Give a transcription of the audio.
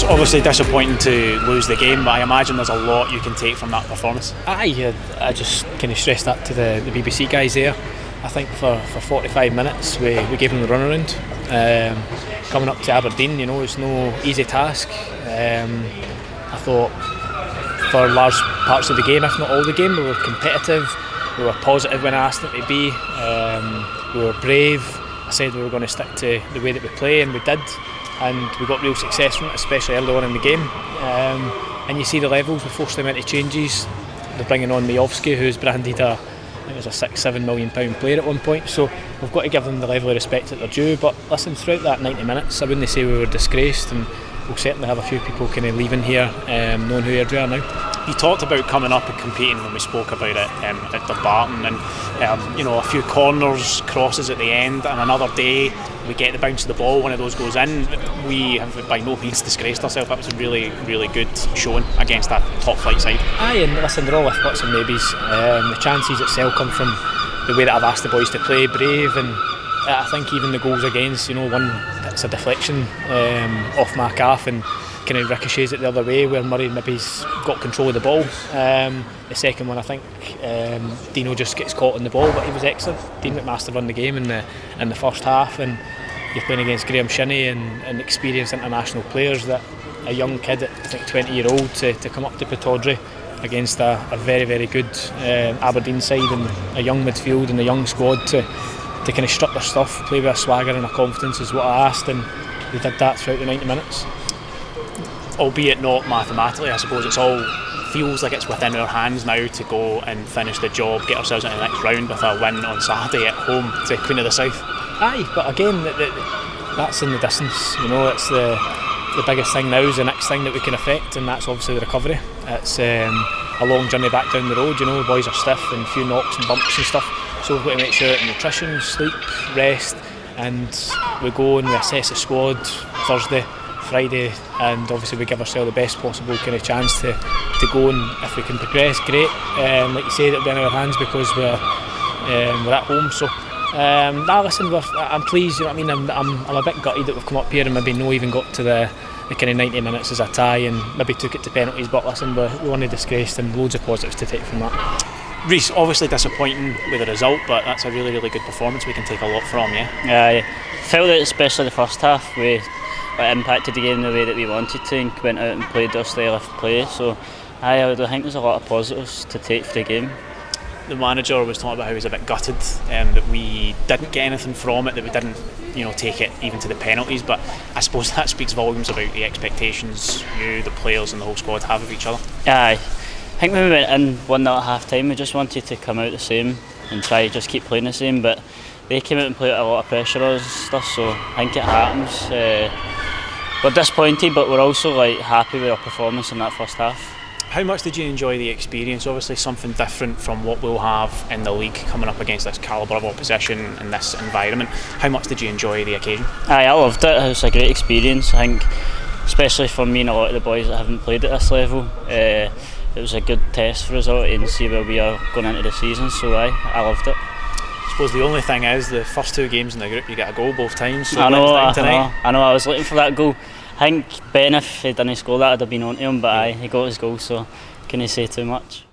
obviously disappointing to lose the game, but I imagine there's a lot you can take from that performance. Aye, I just kind of stressed that to the BBC guys there. I think for 45 minutes we gave them the runaround. Coming up to Aberdeen, it's no easy task. I thought for large parts of the game, if not all the game, we were competitive, we were positive when I asked them to be, we were brave. I said we were going to stick to the way that we play, and we did, and we got real success from it, especially early on in the game. And you see the levels, we forced them into changes. They're bringing on Miovski, who's branded I think it was a £6-7 million player at one point, so we've got to give them the level of respect that they're due. But listen, throughout that 90 minutes, I wouldn't say we were disgraced, and we'll certainly have a few people kind of leaving here knowing who Airdrie are now. You talked about coming up and competing when we spoke about it at the Barton, and a few corners, crosses at the end, and another day we get the bounce of the ball, one of those goes in. We have by no means disgraced ourselves. That was a really, really good showing against that top flight side. Aye, and listen, they're all if buts and maybes. The chances itself come from the way that I've asked the boys to play, brave, and I think even the goals against, one that's a deflection off my calf and kind of ricochets it the other way, where Murray maybe's got control of the ball. The second one, I think Dino just gets caught on the ball, but he was excellent. Dean McMaster won the game in the first half, and you're playing against Graham Shinney and experienced international players. That a young kid, I think 20-year-old, to come up to Pittodrie against a very, very good Aberdeen side, and a young midfield and a young squad to kind of strut their stuff, play with a swagger and a confidence is what I asked, and they did that throughout the 90 minutes. Albeit not mathematically, I suppose it's all feels like it's within our hands now to go and finish the job, get ourselves into the next round with a win on Saturday at home to Queen of the South. Aye, but again, that's in the distance. It's the biggest thing now is the next thing that we can affect, and that's obviously the recovery. It's a long journey back down the road. The boys are stiff and a few knocks and bumps and stuff, so we've got to make sure that nutrition, sleep, rest, and we go and we assess the squad Thursday, Friday, and obviously we give ourselves the best possible kind of chance to go, and if we can progress, great. Like you say, it'll be in our hands because we're at home. So listen, I'm pleased. I'm a bit gutted that we've come up here and maybe no even got to the kind of 90 minutes as a tie and maybe took it to penalties. But listen, we weren't disgraced, and loads of positives to take from that. Rhys, obviously disappointing with the result, but that's a really, really good performance we can take a lot from, yeah? Yeah, I felt that especially the first half we impacted the game the way that we wanted to and went out and played our style of play. So I think there's a lot of positives to take for the game. The manager was talking about how he was a bit gutted that we didn't get anything from it, that we didn't take it even to the penalties, but I suppose that speaks volumes about the expectations you, the players and the whole squad have of each other. Aye, I think when we went in 1-0 at half time, we just wanted to come out the same and try to just keep playing the same, but they came out and played a lot of pressure on us and stuff, so I think it happens. We're disappointed, but we're also happy with our performance in that first half. How much did you enjoy the experience? Obviously something different from what we'll have in the league coming up against this calibre of opposition in this environment. How much did you enjoy the occasion? I loved it. It was a great experience. I think, especially for me and a lot of the boys that haven't played at this level, it was a good test for us all and see where we are going into the season. So I loved it. I suppose the only thing is the first two games in the group you get a goal both times. So I know. I was looking for that goal. I think Ben, if he didn't score that, I'd have been on to him, but he got his goal, so couldn't say too much.